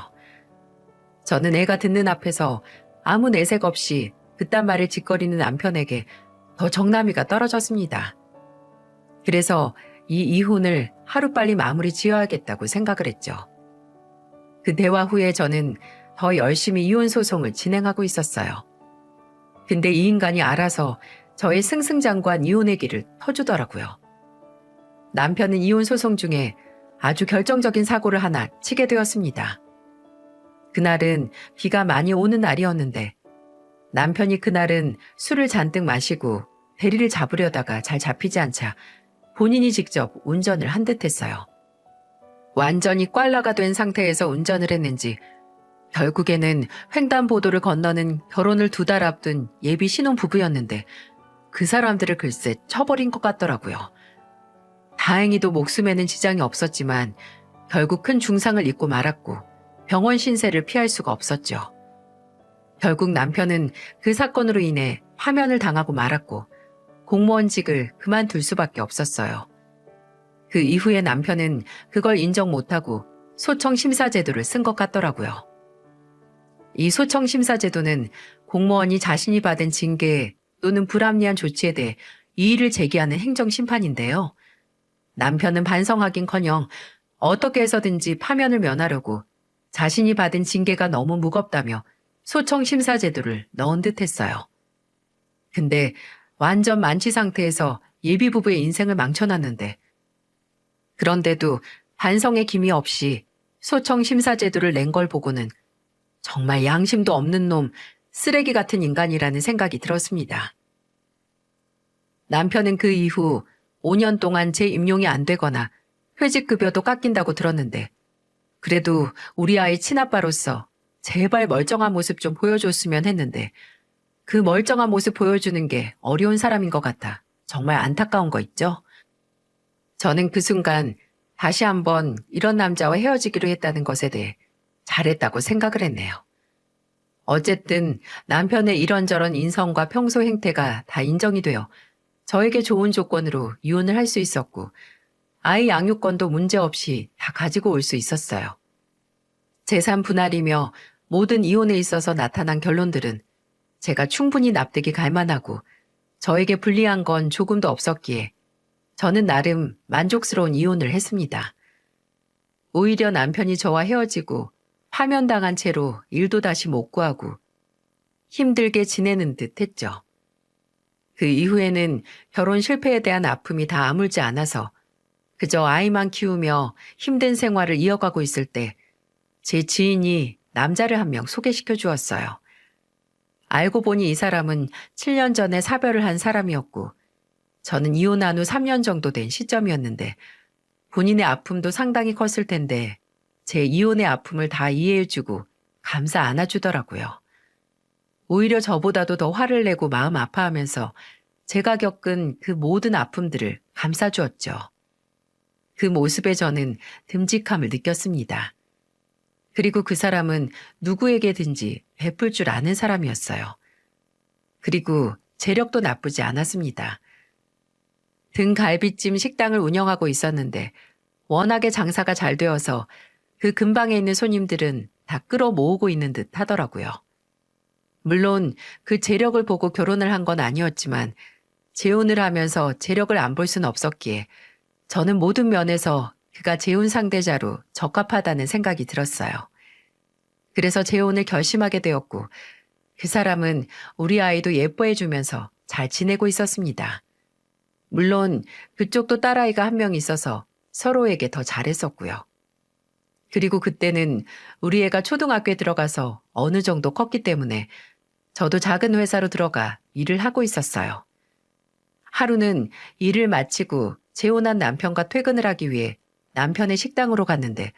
저는 애가 듣는 앞에서 아무 내색 없이 그딴 말을 짓거리는 남편에게 더 정나미가 떨어졌습니다. 그래서 이 이혼을 하루빨리 마무리 지어야겠다고 생각을 했죠. 그 대화 후에 저는 더 열심히 이혼 소송을 진행하고 있었어요. 근데 이 인간이 알아서 저의 승승장구한 이혼의 길을 터주더라고요. 남편은 이혼 소송 중에 아주 결정적인 사고를 하나 치게 되었습니다. 그날은 비가 많이 오는 날이었는데 남편이 그날은 술을 잔뜩 마시고 대리를 잡으려다가 잘 잡히지 않자 본인이 직접 운전을 한 듯 했어요. 완전히 꽐라가 된 상태에서 운전을 했는지 결국에는 횡단보도를 건너는 결혼을 2달 앞둔 예비 신혼 부부였는데 그 사람들을 글쎄 쳐버린 것 같더라고요. 다행히도 목숨에는 지장이 없었지만 결국 큰 중상을 입고 말았고 병원 신세를 피할 수가 없었죠. 결국 남편은 그 사건으로 인해 파면을 당하고 말았고 공무원직을 그만둘 수밖에 없었어요. 그 이후에 남편은 그걸 인정 못하고 소청심사제도를 쓴 것 같더라고요. 이 소청심사제도는 공무원이 자신이 받은 징계 또는 불합리한 조치에 대해 이의를 제기하는 행정심판인데요. 남편은 반성하긴커녕 어떻게 해서든지 파면을 면하려고 자신이 받은 징계가 너무 무겁다며 소청심사제도를 넣은 듯 했어요. 근데 완전 만취 상태에서 예비부부의 인생을 망쳐놨는데 그런데도 반성의 기미 없이 소청심사제도를 낸 걸 보고는 정말 양심도 없는 놈, 쓰레기 같은 인간이라는 생각이 들었습니다. 남편은 그 이후 5년 동안 제 임용이 안 되거나 퇴직급여도 깎인다고 들었는데 그래도 우리 아이 친아빠로서 제발 멀쩡한 모습 좀 보여줬으면 했는데 그 멀쩡한 모습 보여주는 게 어려운 사람인 것 같아 정말 안타까운 거 있죠? 저는 그 순간 다시 한번 이런 남자와 헤어지기로 했다는 것에 대해 잘했다고 생각을 했네요. 어쨌든 남편의 이런저런 인성과 평소 행태가 다 인정이 되어 저에게 좋은 조건으로 이혼을 할 수 있었고 아이 양육권도 문제없이 다 가지고 올 수 있었어요. 재산 분할이며 모든 이혼에 있어서 나타난 결론들은 제가 충분히 납득이 갈 만하고 저에게 불리한 건 조금도 없었기에 저는 나름 만족스러운 이혼을 했습니다. 오히려 남편이 저와 헤어지고 파면당한 채로 일도 다시 못 구하고 힘들게 지내는 듯 했죠. 그 이후에는 결혼 실패에 대한 아픔이 다 아물지 않아서 그저 아이만 키우며 힘든 생활을 이어가고 있을 때 제 지인이 남자를 한 명 소개시켜 주었어요. 알고 보니 이 사람은 7년 전에 사별을 한 사람이었고 저는 이혼한 후 3년 정도 된 시점이었는데 본인의 아픔도 상당히 컸을 텐데 제 이혼의 아픔을 다 이해해주고 감싸 안아주더라고요. 오히려 저보다도 더 화를 내고 마음 아파하면서 제가 겪은 그 모든 아픔들을 감싸주었죠. 그 모습에 저는 듬직함을 느꼈습니다. 그리고 그 사람은 누구에게든지 베풀 줄 아는 사람이었어요. 그리고 재력도 나쁘지 않았습니다. 등갈비찜 식당을 운영하고 있었는데 워낙에 장사가 잘 되어서 그 근방에 있는 손님들은 다 끌어모으고 있는 듯 하더라고요. 물론 그 재력을 보고 결혼을 한 건 아니었지만 재혼을 하면서 재력을 안 볼 수는 없었기에 저는 모든 면에서 그가 재혼 상대자로 적합하다는 생각이 들었어요. 그래서 재혼을 결심하게 되었고 그 사람은 우리 아이도 예뻐해 주면서 잘 지내고 있었습니다. 물론 그쪽도 딸아이가 한 명 있어서 서로에게 더 잘했었고요. 그리고 그때는 우리 애가 초등학교에 들어가서 어느 정도 컸기 때문에 저도 작은 회사로 들어가 일을 하고 있었어요. 하루는 일을 마치고 재혼한 남편과 퇴근을 하기 위해 남편의 식당으로 갔는데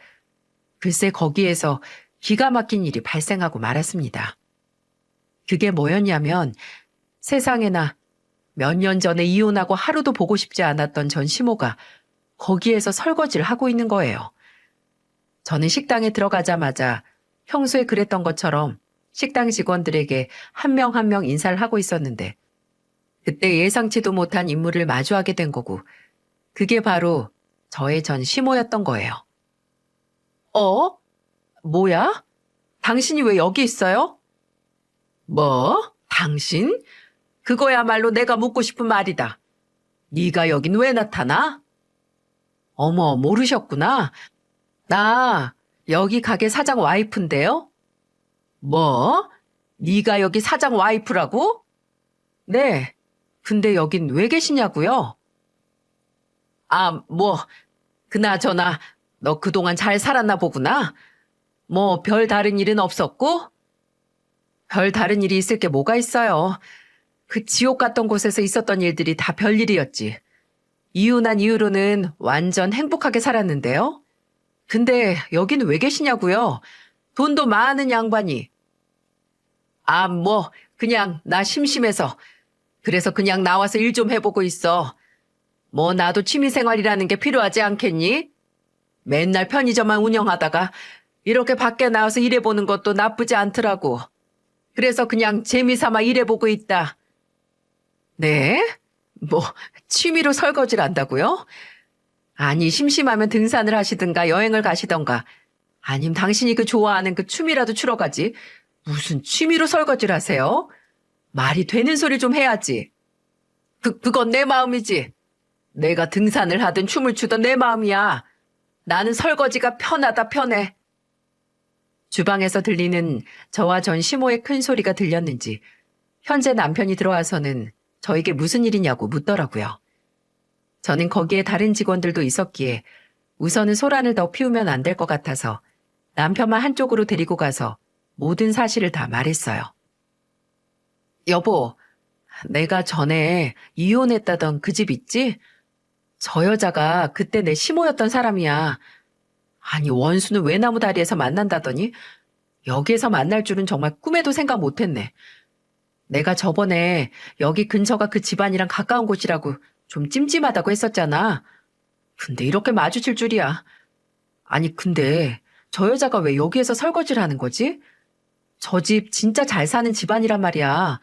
글쎄 거기에서 기가 막힌 일이 발생하고 말았습니다. 그게 뭐였냐면 세상에나 몇 년 전에 이혼하고 하루도 보고 싶지 않았던 전 시모가 거기에서 설거지를 하고 있는 거예요. 저는 식당에 들어가자마자 평소에 그랬던 것처럼 식당 직원들에게 한 명 한 명 인사를 하고 있었는데 그때 예상치도 못한 인물을 마주하게 된 거고 그게 바로 저의 전 시모였던 거예요. 어? 뭐야? 당신이 왜 여기 있어요? 뭐? 당신? 그거야말로 내가 묻고 싶은 말이다. 네가 여긴 왜 나타나? 어머, 모르셨구나. 나 여기 가게 사장 와이프인데요. 뭐? 네가 여기 사장 와이프라고? 네. 근데 여긴 왜 계시냐고요? 아, 뭐 그나저나 너 그동안 잘 살았나 보구나. 뭐 별 다른 일은 없었고? 별 다른 일이 있을 게 뭐가 있어요. 그 지옥 같던 곳에서 있었던 일들이 다 별일이었지. 이혼한 이후로는 완전 행복하게 살았는데요. 근데 여기는 왜 계시냐고요? 돈도 많은 양반이. 아, 뭐 그냥 나 심심해서. 그래서 그냥 나와서 일 좀 해보고 있어. 뭐 나도 취미생활이라는 게 필요하지 않겠니? 맨날 편의점만 운영하다가 이렇게 밖에 나와서 일해보는 것도 나쁘지 않더라고. 그래서 그냥 재미삼아 일해보고 있다. 네? 뭐 취미로 설거지를 한다고요? 아니 심심하면 등산을 하시든가 여행을 가시던가 아님 당신이 그 좋아하는 그 춤이라도 추러 가지. 무슨 취미로 설거지를 하세요? 말이 되는 소리 좀 해야지. 그건 내 마음이지. 내가 등산을 하든 춤을 추던 내 마음이야. 나는 설거지가 편하다 편해. 주방에서 들리는 저와 전 시모의 큰 소리가 들렸는지 현재 남편이 들어와서는 저에게 무슨 일이냐고 묻더라고요. 저는 거기에 다른 직원들도 있었기에 우선은 소란을 더 피우면 안 될 것 같아서 남편만 한쪽으로 데리고 가서 모든 사실을 다 말했어요. 여보, 내가 전에 이혼했다던 그 집 있지? 저 여자가 그때 내 시모였던 사람이야. 아니 원수는 외나무 다리에서 만난다더니 여기에서 만날 줄은 정말 꿈에도 생각 못했네. 내가 저번에 여기 근처가 그 집안이랑 가까운 곳이라고 좀 찜찜하다고 했었잖아. 근데 이렇게 마주칠 줄이야. 아니 근데 저 여자가 왜 여기에서 설거지를 하는 거지? 저 집 진짜 잘 사는 집안이란 말이야.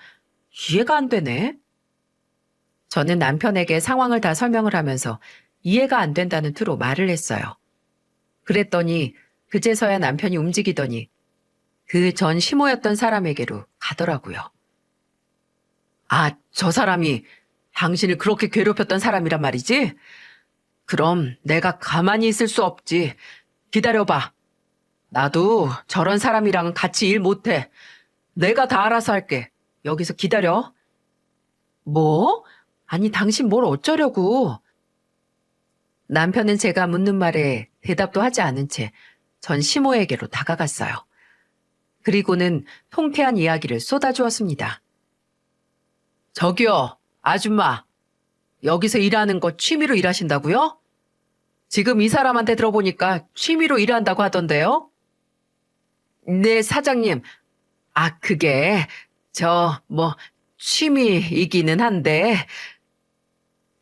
이해가 안 되네. 저는 남편에게 상황을 다 설명을 하면서 이해가 안 된다는 투로 말을 했어요. 그랬더니 그제서야 남편이 움직이더니 그 전 시모였던 사람에게로 가더라고요. 아, 저 사람이 당신을 그렇게 괴롭혔던 사람이란 말이지? 그럼 내가 가만히 있을 수 없지. 기다려봐. 나도 저런 사람이랑은 같이 일 못해. 내가 다 알아서 할게. 여기서 기다려. 뭐? 아니, 당신 뭘 어쩌려고? 남편은 제가 묻는 말에 대답도 하지 않은 채 전 시모에게로 다가갔어요. 그리고는 통쾌한 이야기를 쏟아주었습니다. 저기요, 아줌마. 여기서 일하는 거 취미로 일하신다고요? 지금 이 사람한테 들어보니까 취미로 일한다고 하던데요? 네, 사장님. 아, 그게 취미이기는 한데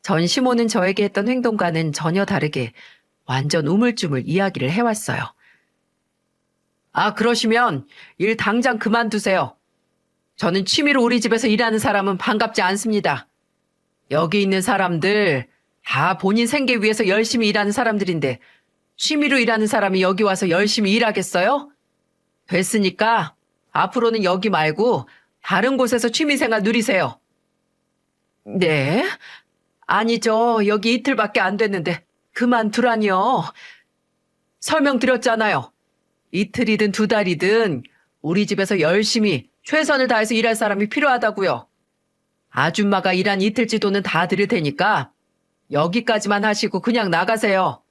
전 시모는 저에게 했던 행동과는 전혀 다르게 완전 우물쭈물 이야기를 해왔어요. 아, 그러시면 일 당장 그만두세요. 저는 취미로 우리 집에서 일하는 사람은 반갑지 않습니다. 여기 있는 사람들 다 본인 생계 위해서 열심히 일하는 사람들인데 취미로 일하는 사람이 여기 와서 열심히 일하겠어요? 됐으니까 앞으로는 여기 말고 다른 곳에서 취미생활 누리세요. 네? 아니죠. 여기 이틀밖에 안 됐는데 그만두라니요. 설명드렸잖아요. 이틀이든 두 달이든 우리 집에서 열심히 최선을 다해서 일할 사람이 필요하다고요. 아줌마가 일한 이틀치 돈은 다 드릴 테니까 여기까지만 하시고 그냥 나가세요.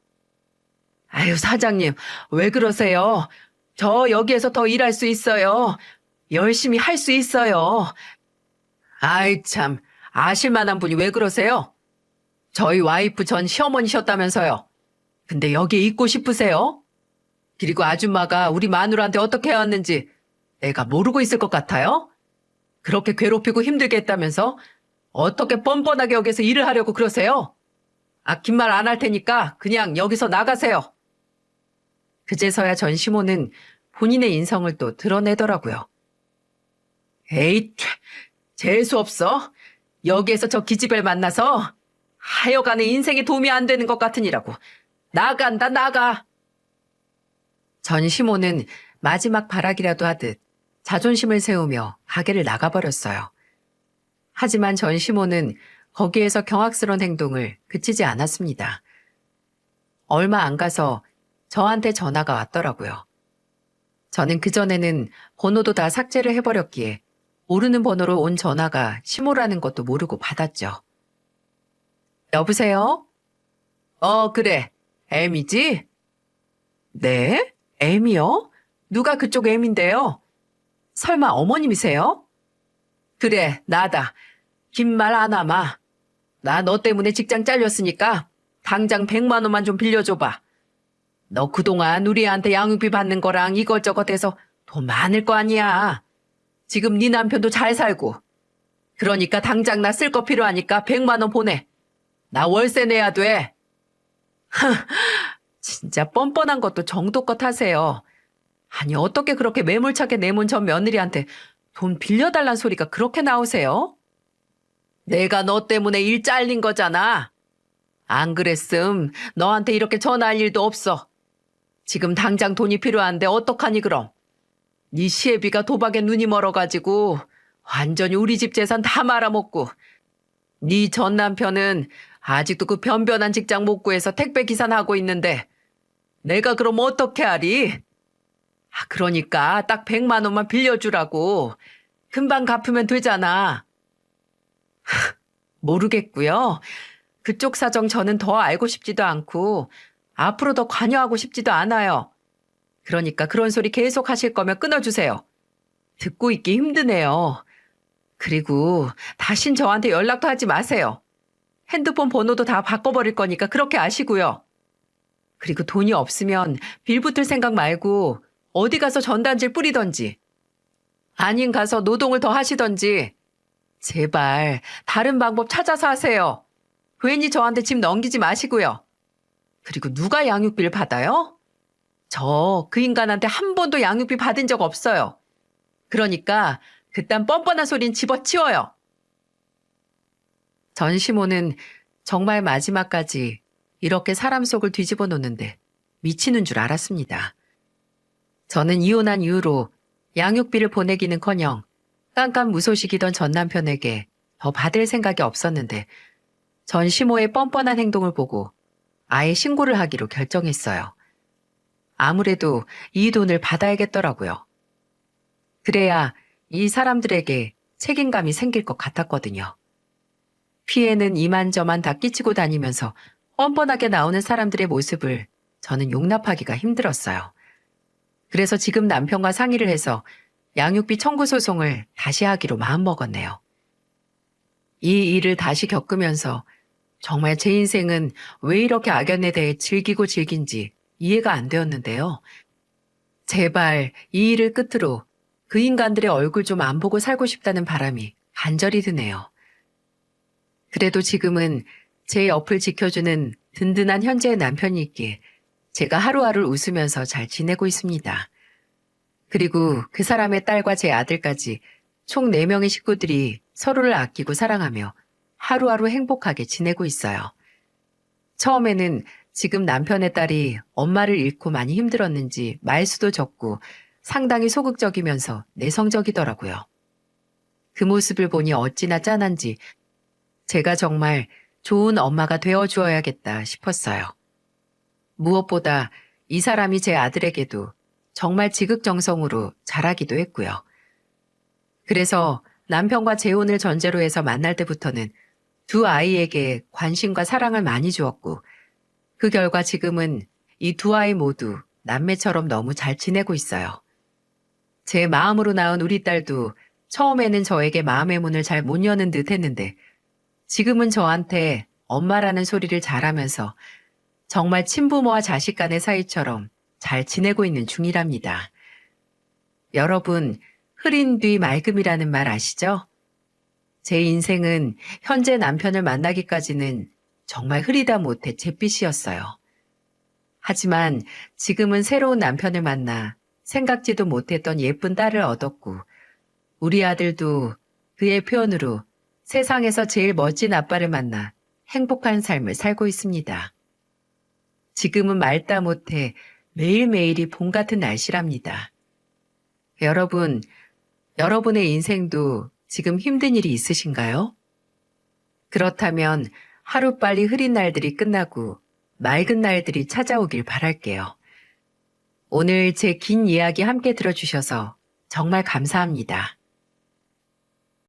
아유, 사장님, 왜 그러세요? 저 여기에서 더 일할 수 있어요. 열심히 할 수 있어요. 아이, 참, 아실만한 분이 왜 그러세요? 저희 와이프 전 시어머니셨다면서요. 근데 여기에 있고 싶으세요? 그리고 아줌마가 우리 마누라한테 어떻게 해왔는지 내가 모르고 있을 것 같아요? 그렇게 괴롭히고 힘들게 했다면서 어떻게 뻔뻔하게 여기서 일을 하려고 그러세요? 긴 말 안 할 테니까 그냥 여기서 나가세요. 그제서야 전시모는 본인의 인성을 또 드러내더라고요. 에이, 재수없어. 여기에서 저 기집애를 만나서 하여간에 인생에 도움이 안 되는 것 같으니라고. 나간다, 나가. 전시모는 마지막 발악이라도 하듯 자존심을 세우며 가게를 나가버렸어요. 하지만 전시모는 거기에서 경악스러운 행동을 그치지 않았습니다. 얼마 안 가서 저한테 전화가 왔더라고요. 저는 그전에는 번호도 다 삭제를 해버렸기에 모르는 번호로 온 전화가 시모라는 것도 모르고 받았죠. 여보세요? 그래. M이지? 네? M이요? 누가 그쪽 M인데요? 설마 어머님이세요? 그래, 나다. 긴 말 안 하마. 나 너 때문에 직장 잘렸으니까 당장 100만 원만 좀 빌려줘봐. 너 그동안 우리 애한테 양육비 받는 거랑 이것저것 해서 돈 많을 거 아니야. 지금 네 남편도 잘 살고. 그러니까 당장 나 쓸 거 필요하니까 100만 원 보내. 나 월세 내야 돼. 진짜 뻔뻔한 것도 정도껏 하세요. 아니 어떻게 그렇게 매몰차게 내몬 전 며느리한테 돈 빌려달란 소리가 그렇게 나오세요? 내가 너 때문에 일 잘린 거잖아. 안 그랬음 너한테 이렇게 전화할 일도 없어. 지금 당장 돈이 필요한데 어떡하니 그럼. 네 시애비가 도박에 눈이 멀어가지고 완전히 우리 집 재산 다 말아먹고 네 전 남편은 아직도 그 변변한 직장 못 구해서 택배 기사나 하고 있는데 내가 그럼 어떻게 하리? 그러니까 딱 100만 원만 빌려주라고. 금방 갚으면 되잖아. 모르겠고요. 그쪽 사정 저는 더 알고 싶지도 않고 앞으로 더 관여하고 싶지도 않아요. 그러니까 그런 소리 계속 하실 거면 끊어주세요. 듣고 있기 힘드네요. 그리고 다신 저한테 연락도 하지 마세요. 핸드폰 번호도 다 바꿔버릴 거니까 그렇게 아시고요. 그리고 돈이 없으면 빌붙을 생각 말고 어디 가서 전단지를 뿌리던지 아닌 가서 노동을 더 하시던지 제발 다른 방법 찾아서 하세요. 괜히 저한테 집 넘기지 마시고요. 그리고 누가 양육비를 받아요? 저 그 인간한테 한 번도 양육비 받은 적 없어요. 그러니까 그딴 뻔뻔한 소린 집어치워요. 전시모는 정말 마지막까지 이렇게 사람 속을 뒤집어 놓는데 미치는 줄 알았습니다. 저는 이혼한 이후로 양육비를 보내기는커녕 깜깜무소식이던 전 남편에게 더 받을 생각이 없었는데 전시모의 뻔뻔한 행동을 보고 아예 신고를 하기로 결정했어요. 아무래도 이 돈을 받아야겠더라고요. 그래야 이 사람들에게 책임감이 생길 것 같았거든요. 피해는 이만저만 다 끼치고 다니면서 뻔뻔하게 나오는 사람들의 모습을 저는 용납하기가 힘들었어요. 그래서 지금 남편과 상의를 해서 양육비 청구 소송을 다시 하기로 마음먹었네요. 이 일을 다시 겪으면서 정말 제 인생은 왜 이렇게 악연에 대해 즐기고 즐긴지 이해가 안 되었는데요. 제발 이 일을 끝으로 그 인간들의 얼굴 좀 안 보고 살고 싶다는 바람이 간절히 드네요. 그래도 지금은 제 옆을 지켜주는 든든한 현재의 남편이 있기에 제가 하루하루 웃으면서 잘 지내고 있습니다. 그리고 그 사람의 딸과 제 아들까지 총 4명의 식구들이 서로를 아끼고 사랑하며 하루하루 행복하게 지내고 있어요. 처음에는 지금 남편의 딸이 엄마를 잃고 많이 힘들었는지 말수도 적고 상당히 소극적이면서 내성적이더라고요. 그 모습을 보니 어찌나 짠한지 제가 정말 좋은 엄마가 되어주어야겠다 싶었어요. 무엇보다 이 사람이 제 아들에게도 정말 지극정성으로 잘하기도 했고요. 그래서 남편과 재혼을 전제로 해서 만날 때부터는 두 아이에게 관심과 사랑을 많이 주었고 그 결과 지금은 이 두 아이 모두 남매처럼 너무 잘 지내고 있어요. 제 마음으로 낳은 우리 딸도 처음에는 저에게 마음의 문을 잘 못 여는 듯 했는데 지금은 저한테 엄마라는 소리를 잘하면서 정말 친부모와 자식 간의 사이처럼 잘 지내고 있는 중이랍니다. 여러분, 흐린 뒤 맑음이라는 말 아시죠? 제 인생은 현재 남편을 만나기까지는 정말 흐리다 못해 잿빛이었어요. 하지만 지금은 새로운 남편을 만나 생각지도 못했던 예쁜 딸을 얻었고 우리 아들도 그의 표현으로 세상에서 제일 멋진 아빠를 만나 행복한 삶을 살고 있습니다. 지금은 말다 못해 매일매일이 봄 같은 날씨랍니다. 여러분, 여러분의 인생도 지금 힘든 일이 있으신가요? 그렇다면 하루빨리 흐린 날들이 끝나고 맑은 날들이 찾아오길 바랄게요. 오늘 제 긴 이야기 함께 들어주셔서 정말 감사합니다.